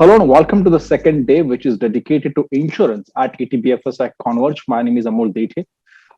Hello and welcome to the second day, which is dedicated to insurance at ETBFSI Converge. My name is Amol Dete,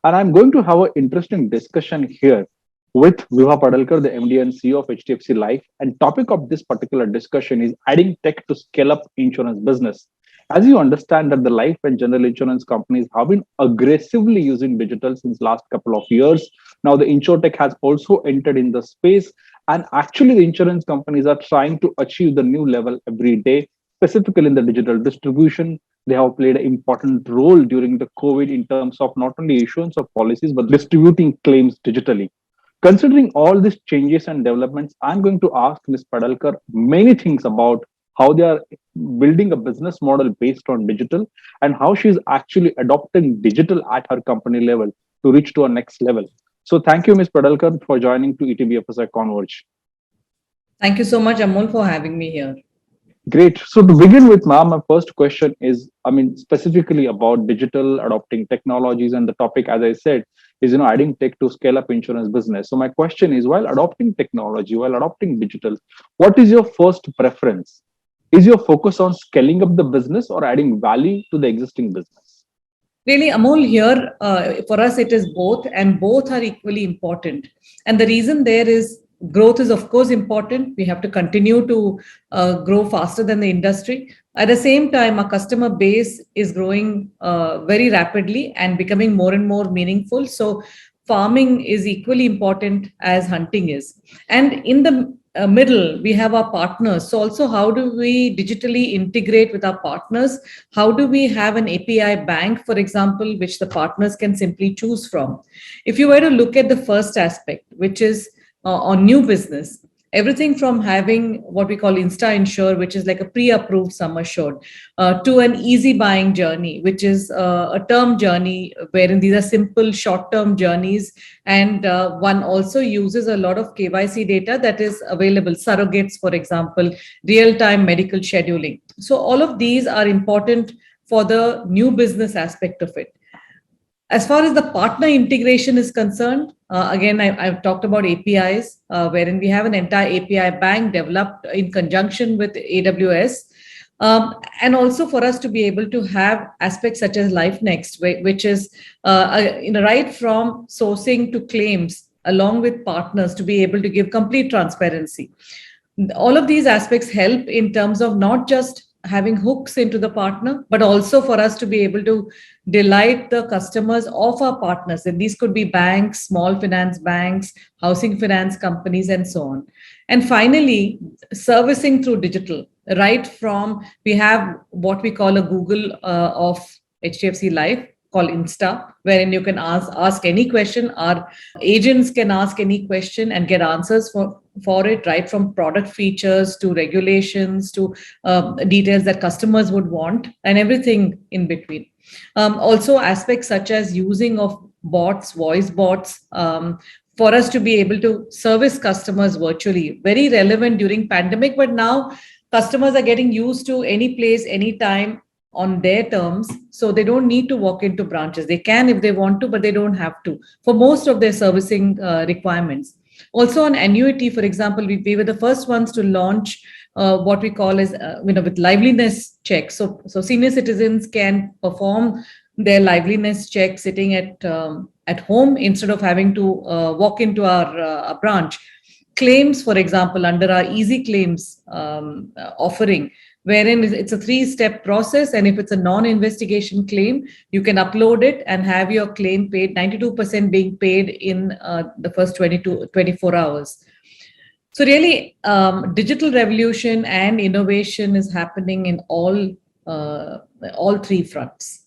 and I'm going to have an interesting discussion here with Vibha Padalkar, the MD and CEO of HDFC Life. And topic of this particular discussion is adding tech to scale up insurance business. As you understand that the life and general insurance companies have been aggressively using digital since last couple of years. Now the insurtech has also entered in the space, and actually the insurance companies are trying to achieve the new level every day, specifically in the digital distribution. They have played an important role during the COVID in terms of not only issuance of policies but distributing claims digitally. Considering all these changes and developments, I'm going to ask Ms. Padalkar many things about how they are building a business model based on digital and how she is actually adopting digital at her company level to reach to a next level. So thank you, Ms. Padalkar, for joining to ETBFSI Converge. Thank you so much, Amol, for having me here. Great. So to begin with, ma'am, my first question is, specifically about digital adopting technologies, and the topic, as I said, is adding tech to scale up insurance business. So my question is, while adopting technology, while adopting digital, what is your first preference? Is your focus on scaling up the business or adding value to the existing business? Really, Amol, here for us it is both, and both are equally important. And the reason there is growth is, of course, important. We have to continue to grow faster than the industry. At the same time, our customer base is growing very rapidly and becoming more and more meaningful. So farming is equally important as hunting is. And in the middle, we have our partners. So also, how do we digitally integrate with our partners? How do we have an API bank, for example, which the partners can simply choose from? If you were to look at the first aspect, which is on new business, everything from having what we call Insta Insure, which is like a pre-approved sum assured, to an easy buying journey, which is a term journey wherein these are simple short-term journeys, and one also uses a lot of KYC data that is available, surrogates, for example, real-time medical scheduling. So all of these are important for the new business aspect of it. As far as the partner integration is concerned, again, I've talked about APIs, wherein we have an entire API bank developed in conjunction with AWS. And also for us to be able to have aspects such as LifeNext, which is right from sourcing to claims, along with partners to be able to give complete transparency. All of these aspects help in terms of not just having hooks into the partner, but also for us to be able to delight the customers of our partners. And these could be banks, small finance banks, housing finance companies, and so on. And finally, servicing through digital, right from we have what we call a Google of HDFC Life called Insta, wherein you can ask any question. Our agents can ask any question and get answers for it, right from product features to regulations to details that customers would want, and everything in between. Also aspects such as using of bots, voice bots, for us to be able to service customers virtually, very relevant during pandemic, but now customers are getting used to any place, anytime, on their terms. So they don't need to walk into branches. They can if they want to, but they don't have to for most of their servicing requirements. Also on annuity, for example, we were the first ones to launch what we call as with liveliness checks. So senior citizens can perform their liveliness check sitting at home instead of having to walk into our branch. Claims, for example, under our easy claims offering, wherein it's a 3-step process, and if it's a non-investigation claim, you can upload it and have your claim paid, 92% being paid in the first 24 hours. So really, digital revolution and innovation is happening in all three fronts.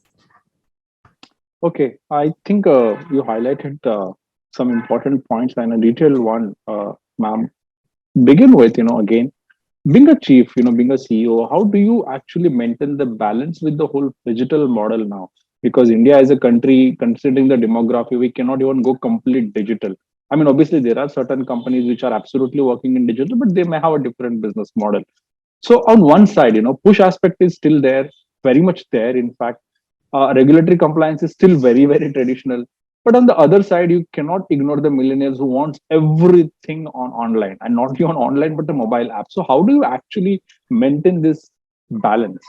Okay, I think you highlighted some important points and a detailed one, ma'am. Begin with, again, being a chief, being a CEO, how do you actually maintain the balance with the whole digital model now? Because India as a country, considering the demography, we cannot even go complete digital. Obviously, there are certain companies which are absolutely working in digital, but they may have a different business model. So on one side, push aspect is still there, very much there. In fact, regulatory compliance is still very, very traditional. But on the other side, you cannot ignore the millennials who wants everything on online, and not even online, but the mobile app. So how do you actually maintain this balance?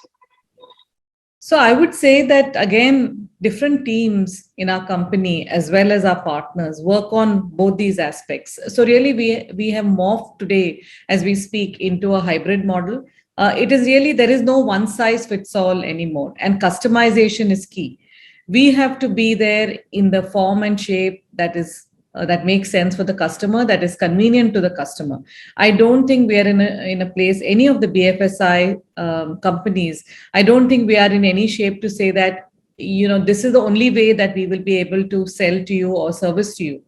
So I would say that again, different teams in our company as well as our partners work on both these aspects. So really, we have morphed today as we speak into a hybrid model. It is really there is no one size fits all anymore, and customization is key. We have to be there in the form and shape that makes sense for the customer, that is convenient to the customer. I don't think we are in a place, any of the BFSI companies, I don't think we are in any shape to say that, this is the only way that we will be able to sell to you or service to you.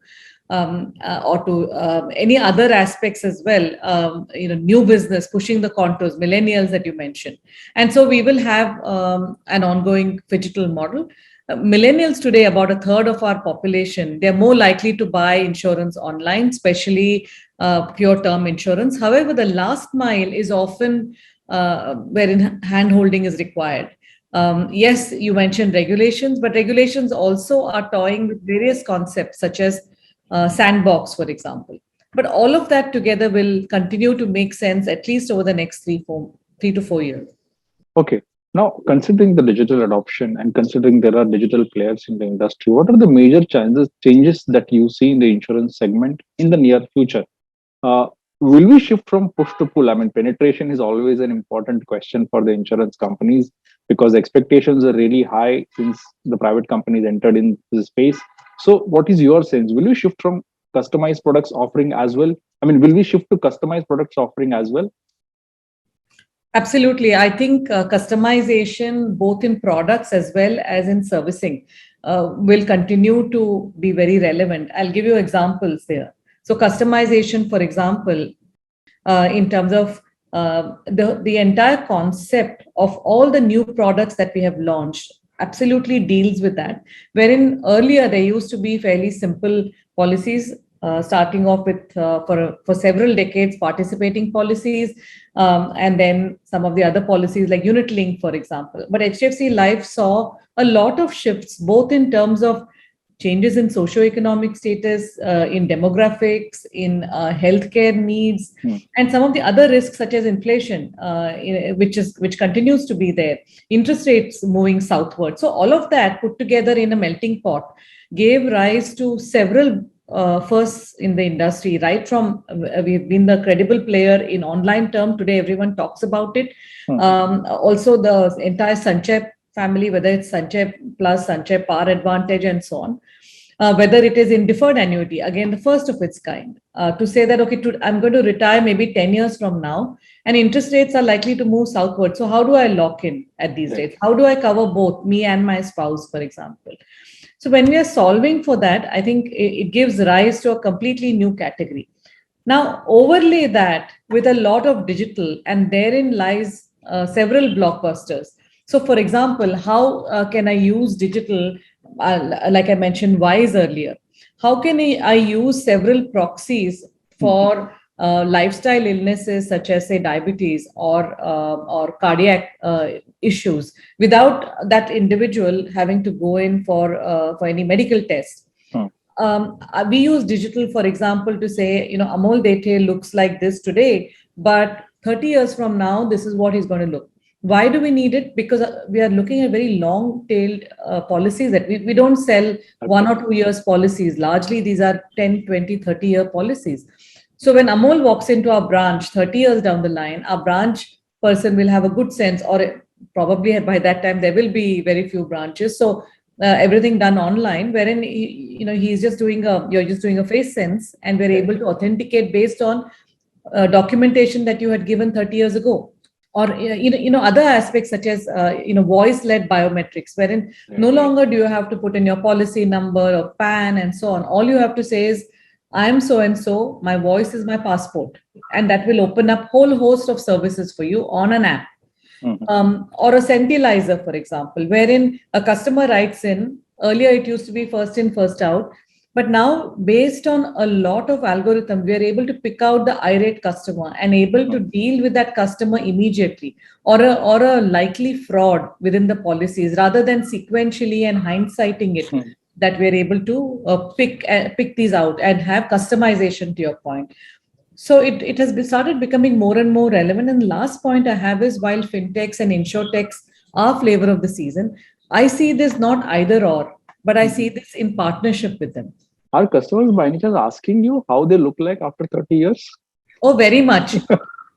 Or to any other aspects as well, new business, pushing the contours, millennials that you mentioned. And so we will have an ongoing digital model. Millennials today, about a third of our population, they're more likely to buy insurance online, especially pure term insurance. However, the last mile is often wherein hand-holding is required. Yes, you mentioned regulations, but regulations also are toying with various concepts such as sandbox, for example. But all of that together will continue to make sense at least over the next 3 to 4 years. Okay. Now, considering the digital adoption and considering there are digital players in the industry, what are the major changes that you see in the insurance segment in the near future? Uh, will we shift from push to pull? I mean, penetration is always an important question for the insurance companies because expectations are really high since the private companies entered in the space. So, what is your sense? Will we shift from customized products offering as well? I mean, will we shift to customized products offering as well? Absolutely. I think customization, both in products as well as in servicing, will continue to be very relevant. I'll give you examples there. So, customization, for example, in terms of the entire concept of all the new products that we have launched, absolutely deals with that. Wherein earlier there used to be fairly simple policies, starting off with for several decades participating policies, and then some of the other policies like unit link, for example. But HDFC Life saw a lot of shifts, both in terms of changes in socioeconomic status, in demographics, in healthcare needs, and some of the other risks such as inflation, which continues to be there, interest rates moving southward. So all of that put together in a melting pot gave rise to several firsts in the industry. Right from we've been the credible player in online term. Today, everyone talks about it. Also, the entire Sanchay family, whether it's Sanchay Plus, Sanchay Par Advantage, and so on. Whether it is in deferred annuity, again, the first of its kind, to say that, okay, I'm going to retire maybe 10 years from now, and interest rates are likely to move southward. So how do I lock in at these rates? How do I cover both me and my spouse, for example? So when we are solving for that, I think it gives rise to a completely new category. Now, overlay that with a lot of digital, and therein lies several blockbusters. So, for example, how can I use digital? Like I mentioned, WISE earlier. How can I use several proxies for lifestyle illnesses such as, say, diabetes or cardiac issues without that individual having to go in for any medical test? We use digital, for example, to say, Amol Dethe looks like this today, but 30 years from now, this is what he's going to look. Why do we need it? Because we are looking at very long-tailed policies that we don't sell 1 or 2 years policies. Largely, these are 10, 20, 30-year policies. So when Amol walks into our branch 30 years down the line, our branch person will have a good sense, or probably by that time, there will be very few branches. So everything done online, wherein you're just doing a face sense, and we're able to authenticate based on documentation that you had given 30 years ago. Or other aspects such as voice-led biometrics, wherein no longer do you have to put in your policy number or PAN and so on. All you have to say is, I am so and so, my voice is my passport, and that will open up whole host of services for you on an app. Or a Centralizer, for example, wherein a customer writes in. Earlier, it used to be first in, first out. But now, based on a lot of algorithm, we are able to pick out the irate customer and able to deal with that customer immediately, or a likely fraud within the policies, rather than sequentially and hindsighting it. That we're able to pick these out and have customization, to your point. So it has started becoming more and more relevant. And the last point I have is, while fintechs and insurtechs are flavor of the season, I see this not either or, but I see this in partnership with them. Are customers by any chance asking you how they look like after 30 years? Oh, very much.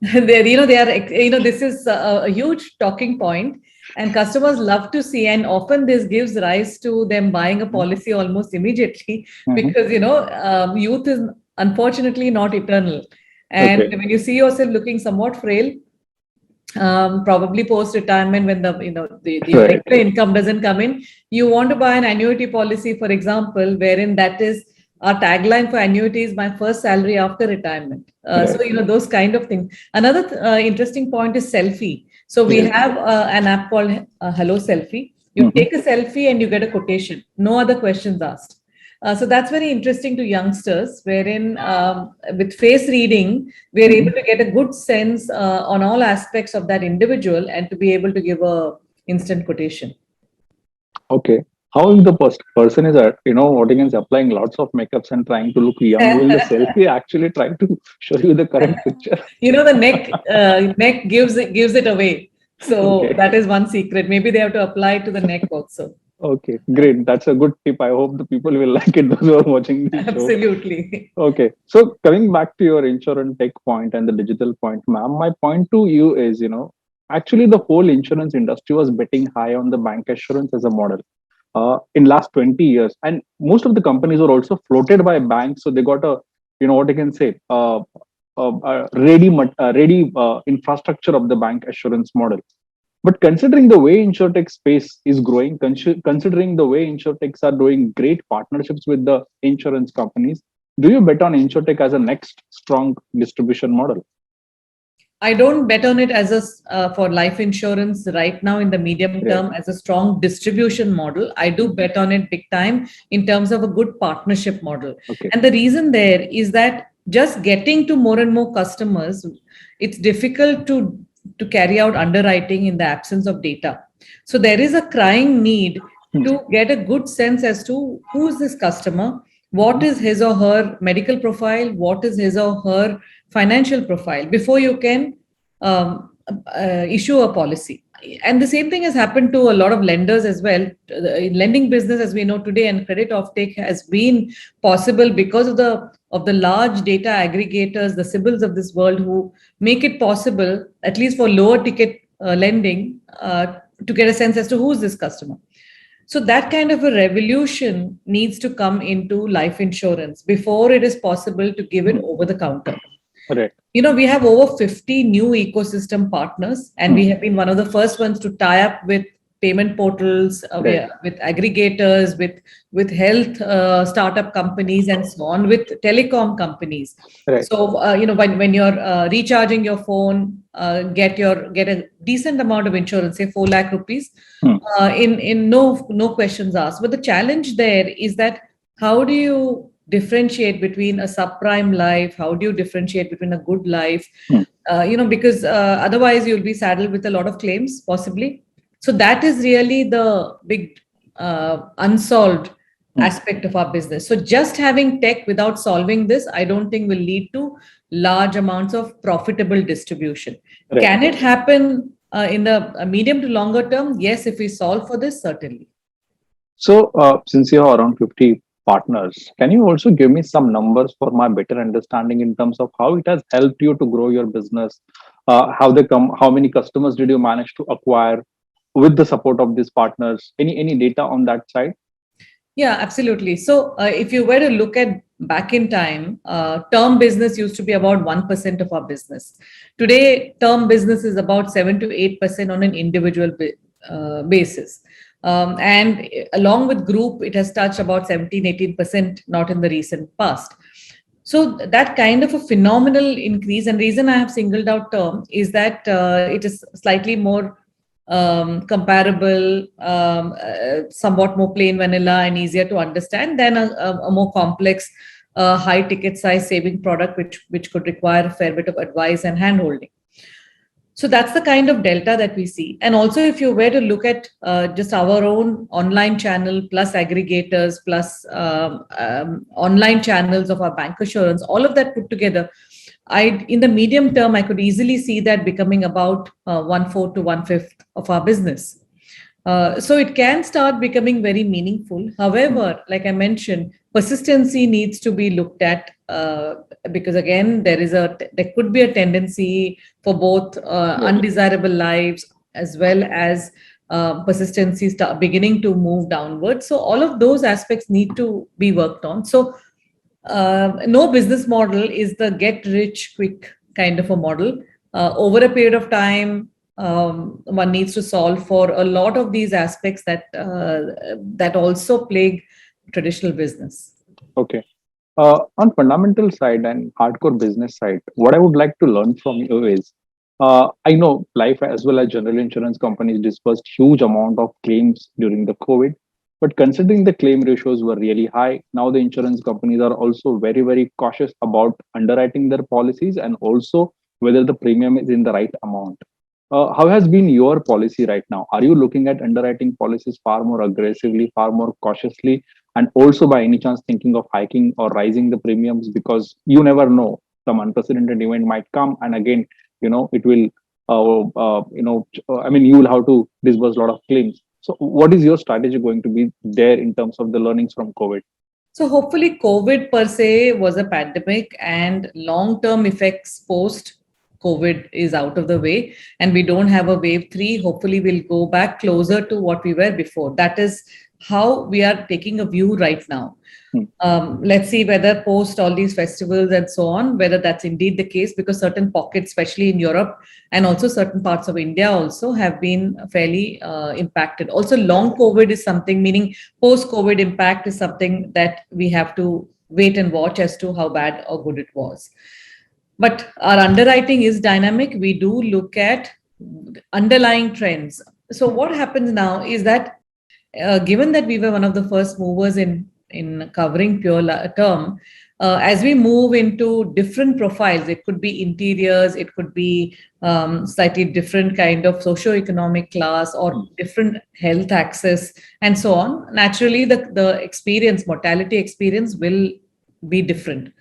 They are, this is a huge talking point, and customers love to see. And often this gives rise to them buying a policy almost immediately Mhm. because, youth is unfortunately not eternal. And Okay. when you see yourself looking somewhat frail, probably post retirement, when the Right. regular income doesn't come in, you want to buy an annuity policy, for example, wherein that is our tagline for annuity is my first salary after retirement. So Right. those kind of things. Another interesting point is selfie. So we Yes. have an app called Hello Selfie. You Mhm. take a selfie and you get a quotation, no other questions asked. So that's very interesting to youngsters, wherein with face reading, we are able Mhm. to get a good sense on all aspects of that individual and to be able to give a instant quotation. Okay. How if the person is, audience applying lots of makeups and trying to look young? Will the selfie actually try to show you the correct picture? The neck gives it away. So Okay. that is one secret. Maybe they have to apply to the neck also. Okay. Great. That's a good tip. I hope the people will like it, those who are watching the show. Absolutely. Okay. So coming back to your insurance tech point and the digital point, ma'am, my point to you is, actually the whole insurance industry was betting high on the bank assurance as a model in last 20 years. And most of the companies were also floated by banks. So they got a, what I can say, ready infrastructure of the bank assurance model. But considering the way insurtech space is growing, considering the way insurtechs are doing great partnerships with the insurance companies, do you bet on insurtech as a next strong distribution model? I don't bet on it as for life insurance right now in the medium Right. term as a strong distribution model. I do bet on it big time in terms of a good partnership model. Okay. And the reason there is that just getting to more and more customers, it's difficult to carry out underwriting in the absence of data. So there is a crying need Hmm. to get a good sense as to who is this customer, what is his or her medical profile, what is his or her financial profile before you can issue a policy. And the same thing has happened to a lot of lenders as well. In lending business, as we know today, and credit offtake has been possible because of the large data aggregators, the Sybils of this world, who make it possible, at least for lower ticket lending, to get a sense as to who is this customer. So that kind of a revolution needs to come into life insurance before it is possible to give it Hmm. over the counter. Right. We have over 50 new ecosystem partners, and we Hmm. have been one of the first ones to tie up with payment portals, Right. with aggregators, with health startup companies, and so on, with telecom companies. Right. So when you're recharging your phone, get a decent amount of insurance, say 4 lakh rupees, Hmm. in no questions asked. But the challenge there is that how do you differentiate between a subprime life? How do you differentiate between a good life? Hmm. Because otherwise you'll be saddled with a lot of claims, possibly. So that is really the big unsolved Hmm. aspect of our business. So just having tech without solving this, I don't think will lead to large amounts of profitable distribution. Right. Can it happen in the medium to longer term? Yes, if we solve for this, certainly. So, since you have around 50 partners, can you also give me some numbers for my better understanding in terms of how it has helped you to grow your business? How many customers did you manage to acquire with the support of these partners? Any data on that side? Yeah, absolutely. So, if you were to look at back in time, term business used to be about 1% of our business. Today, term business is about 7 to 8% on an individual basis. And along with group, it has touched about 17, 18%, not in the recent past. So that kind of a phenomenal increase, and reason I have singled out term is that it is slightly more comparable, somewhat more plain vanilla and easier to understand than a more complex, high ticket size saving product, which could require a fair bit of advice and handholding. So that's the kind of delta that we see. And also, if you were to look at just our own online channel plus aggregators plus online channels of our bank assurance, all of that put together, In the medium term, I could easily see that becoming about 1/4 to 1/5 of our business. So it can start becoming very meaningful. However, like I mentioned, persistency needs to be looked at, because again, there could be a tendency for both undesirable lives as well as persistency start beginning to move downwards. So all of those aspects need to be worked on. So no business model is the get rich quick kind of a model. Over a period of time, one needs to solve for a lot of these aspects that also plague traditional business. Okay. On fundamental side and hardcore business side, what I would like to learn from you is, I know life as well as general insurance companies disbursed huge amount of claims during the COVID, but considering the claim ratios were really high, now the insurance companies are also very, very cautious about underwriting their policies and also whether the premium is in the right amount. How has been your policy right now? Are you looking at underwriting policies far more aggressively, far more cautiously, and also by any chance thinking of hiking or rising the premiums, because you never know, some unprecedented event might come and again, it will I mean, you will have to disburse a lot of claims. So what is your strategy going to be there in terms of the learnings from COVID? So hopefully, COVID per se was a pandemic, and long-term effects post COVID is out of the way, and we don't have a wave three. Hopefully, we'll go back closer to what we were before. That is how we are taking a view right now. Hmm. Let's see whether post all these festivals and so on, whether that's indeed the case, because certain pockets, especially in Europe and also certain parts of India, also have been fairly impacted. Also, long COVID is something, meaning post COVID impact is something that we have to wait and watch as to how bad or good it was. But our underwriting is dynamic. We do look at underlying trends. So what happens now is that given that we were one of the first movers in covering term, as we move into different profiles, it could be interiors, it could be slightly different kind of socio-economic class or different health access and so on. Naturally, the mortality experience will be different.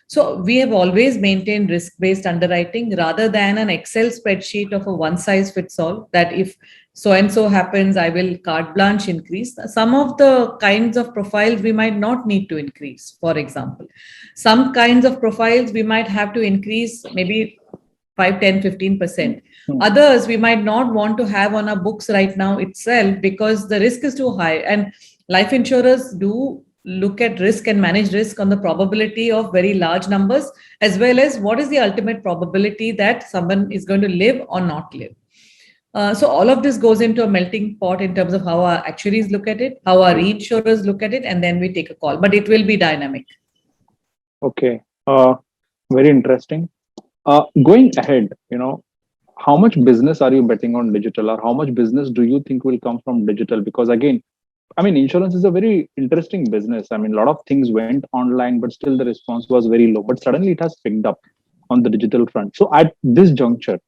So we have always maintained risk-based underwriting rather than an Excel spreadsheet of a one-size-fits-all, that if so-and-so happens, I will carte blanche increase. Some of the kinds of profiles we might not need to increase, for example. Some kinds of profiles we might have to increase maybe 5, 10, 15%. Others we might not want to have on our books right now itself because the risk is too high. And life insurers do look at risk and manage risk on the probability of very large numbers, as well as what is the ultimate probability that someone is going to live or not live. So all of this goes into a melting pot in terms of how our actuaries look at it, how our reinsurers look at it, and then we take a call. But it will be dynamic. Okay, very interesting. Going ahead, how much business are you betting on digital, or how much business do you think will come from digital? Because again, I mean, insurance is a very interesting business. I mean, a lot of things went online, but still the response was very low. But suddenly it has picked up on the digital front. So at this juncture,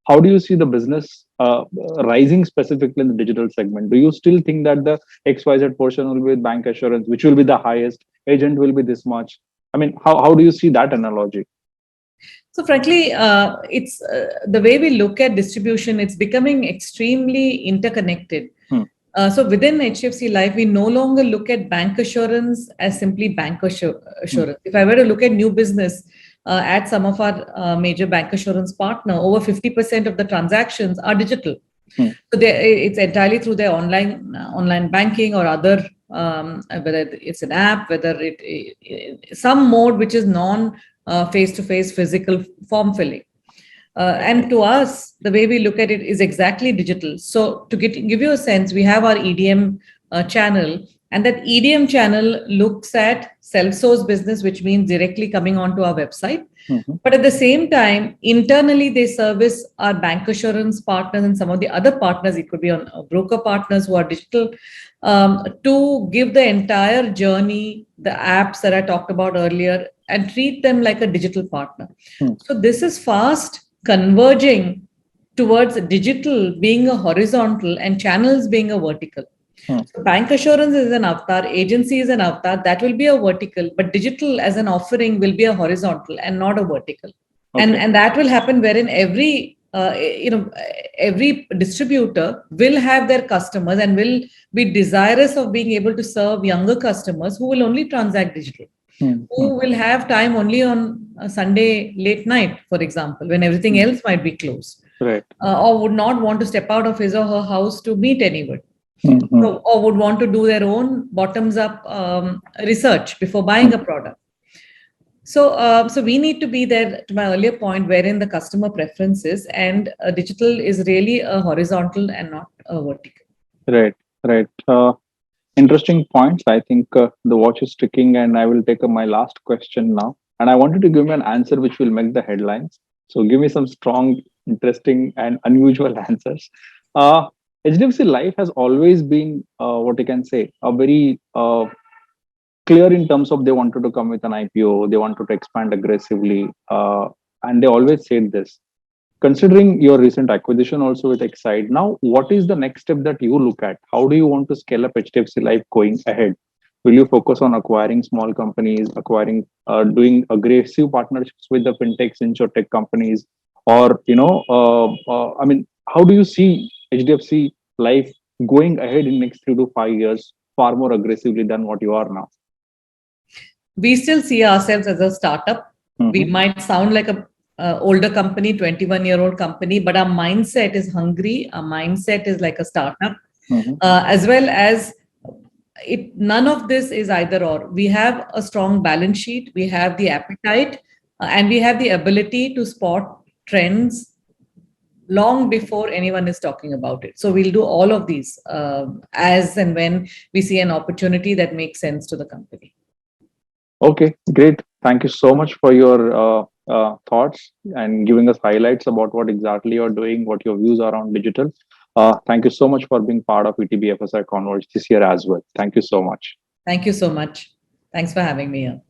how do you see the business rising specifically in the digital segment? Do you still think that the XYZ portion will be with bank assurance, which will be the highest, agent will be this much? I mean, how do you see that analogy? So frankly, it's the way we look at distribution, it's becoming extremely interconnected. So within HDFC Life, we no longer look at bank assurance as simply bank assurance. If I were to look at new business at some of our major bank assurance partner, over 50% of the transactions are digital. So it's entirely through their online banking or other, whether it's an app, whether it some mode which is non face-to-face physical form filling. And to us, the way we look at it is exactly digital. So to give you a sense, we have our EDM channel, and that EDM channel looks at self-source business, which means directly coming onto our website. But at the same time, internally, they service our bank assurance partners and some of the other partners. It could be on broker partners who are digital, to give the entire journey, the apps that I talked about earlier, and treat them like a digital partner. So this is fast converging towards digital being a horizontal and channels being a vertical. So bank assurance is an avatar, agency is an avatar, that will be a vertical, but digital as an offering will be a horizontal and not a vertical. And that will happen wherein every distributor will have their customers and will be desirous of being able to serve younger customers who will only transact digital, who will have time only on a Sunday late night, for example, when everything else might be closed, Right. or would not want to step out of his or her house to meet anyone. Or would want to do their own bottoms up research before buying a product. So we need to be there, to my earlier point, wherein the customer preferences and digital is really a horizontal and not a vertical. Right. Right. Interesting points. I think the watch is ticking, and I will take my last question now. And I wanted to give me an answer which will make the headlines. So give me some strong, interesting, and unusual answers. Uh, HDFC Life has always been what you can say a very clear in terms of they wanted to come with an IPO, they wanted to expand aggressively, and they always said this. Considering your recent acquisition also with Excite, now what is the next step that you look at? How do you want to scale up HDFC Life going ahead? Will you focus on acquiring small companies, doing aggressive partnerships with the fintechs, insurtech companies, or I mean, how do you see HDFC Life going ahead in next 3 to 5 years, far more aggressively than what you are now? We still see ourselves as a startup. We might sound like a older company, 21-year-old company, but our mindset is hungry. Our mindset is like a startup, as well as none of this is either or. We have a strong balance sheet, we have the appetite, and we have the ability to spot trends long before anyone is talking about it. So we'll do all of these as and when we see an opportunity that makes sense to the company. Okay, great. Thank you so much for your thoughts and giving us highlights about what exactly you're doing, what your views are on digital. Thank you so much for being part of ETB FSI Converge this year as well. Thank you so much. Thank you so much. Thanks for having me here.